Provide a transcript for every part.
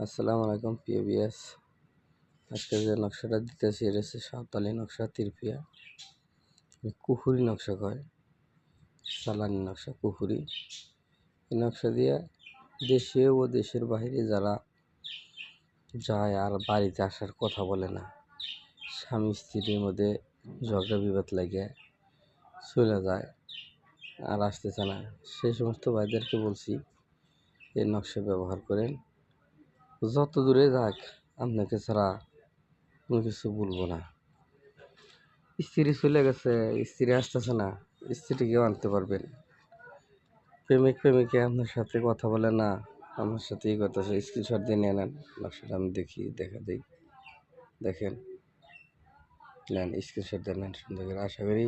আসসালামু আলাইকুম পিএবিএস। আজকে যে নকশাটা দিতেছি এটা হচ্ছে সাঁওতালি নকশা, তিরপিয়া কুফুরি নকশা কয়, সালানি নকশা কুফুরি। এই নকশা দিয়ে দেশে ও দেশের বাইরে যারা যায় আর বাড়িতে আসার কথা বলে না, স্বামী স্ত্রীর মধ্যে ঝগড়া বিবাদ লাগে চলে যায় আর আসতেছে না, সেই সমস্ত ভাইদেরকে বলছি এই নকশা ব্যবহার করেন। যত দূরে যাক আপনাকে ছাড়া কোনো কিছু বলবো না। স্ত্রী চলে গেছে, স্ত্রী আসতেছে না, স্ত্রীকেও আনতে পারবেন। প্রেমিকে আপনার সাথে কথা বলে না, আমার সাথেই কথা স্ক্রিনশট দিয়ে নিয়ে নেন। নকশাটা আমি দেখা দিই, দেখেন, নেন স্ক্রিনশট দিয়ে নেন সুন্দর করে। আশা করি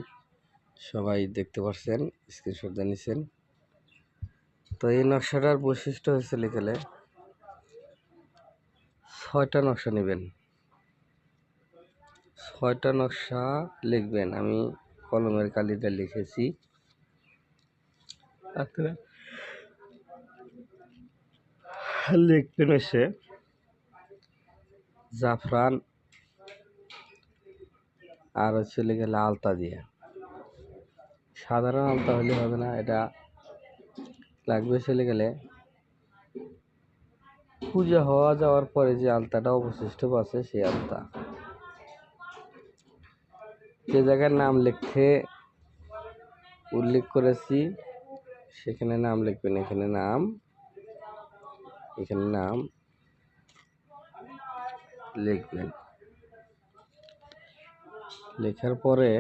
সবাই দেখতে পাচ্ছেন, স্ক্রিনশট দিয়ে নিছেন। তো এই নকশাটার বৈশিষ্ট্য হয়েছে লিখলে 6টা নকশা নেবেন, 6টা নকশা লিখবেন। আমি কলমের কালিটা লিখেছি, আপনারা লিখবেন হচ্ছে জাফরান আর হচ্ছে গেলে আলতা দিয়ে। সাধারণ আলতা হলে হবে না, এটা লাগবে চলে গেলে পূজা হওয়া যাওয়ার পরে যে আলতাটা অবশিষ্ট আছে সেই আলতা। যে জায়গায় নাম লিখতে উল্লেখ করেছি সেখানে নাম লিখবেন। এখানে নাম লিখবেন। লেখার পরে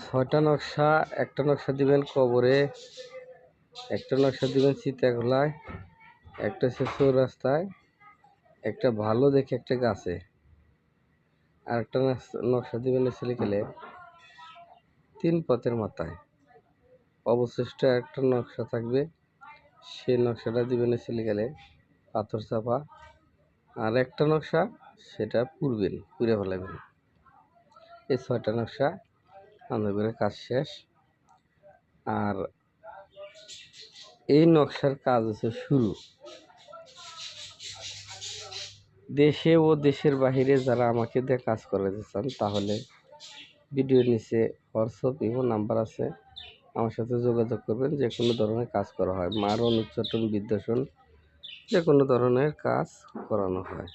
6টা নকশা, একটা নকশা দিবেন কবরে, একটা নকশা দিবেন চিতাগোলায়, একটা হচ্ছে চৌরাস্তায়, একটা ভালো দেখে একটা গাছে, আর একটা নকশা দিবেন গেলে 3 পথের মাথায়। অবশিষ্ট একটা নকশা থাকবে, সেই নকশাটা দিবেন গেলে পাথর চাপা। আর একটা নকশা সেটা পুড়ে ফেলাবেন। এই 6টা নকশা আমাদের কাজ শেষ। আর এই নকশার কাজ হচ্ছে শুরু। দেশে ও দেশের বাহিরে যারা আমাকে দিয়ে কাজ করাতে চান তাহলে ভিডিওর নিচে হোয়াটসঅ্যাপ ইমো নাম্বার আছে, আমার সাথে যোগাযোগ করবেন। যে কোনো ধরনের কাজ করা হয়, মারণ, উচ্চাটন, বিদ্বেষণ, যে কোনো ধরনের কাজ করানো হয়।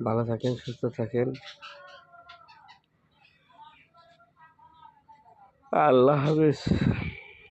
ভালো থাকেন, সুস্থ থাকেন, আল্লাহ হাফেজ।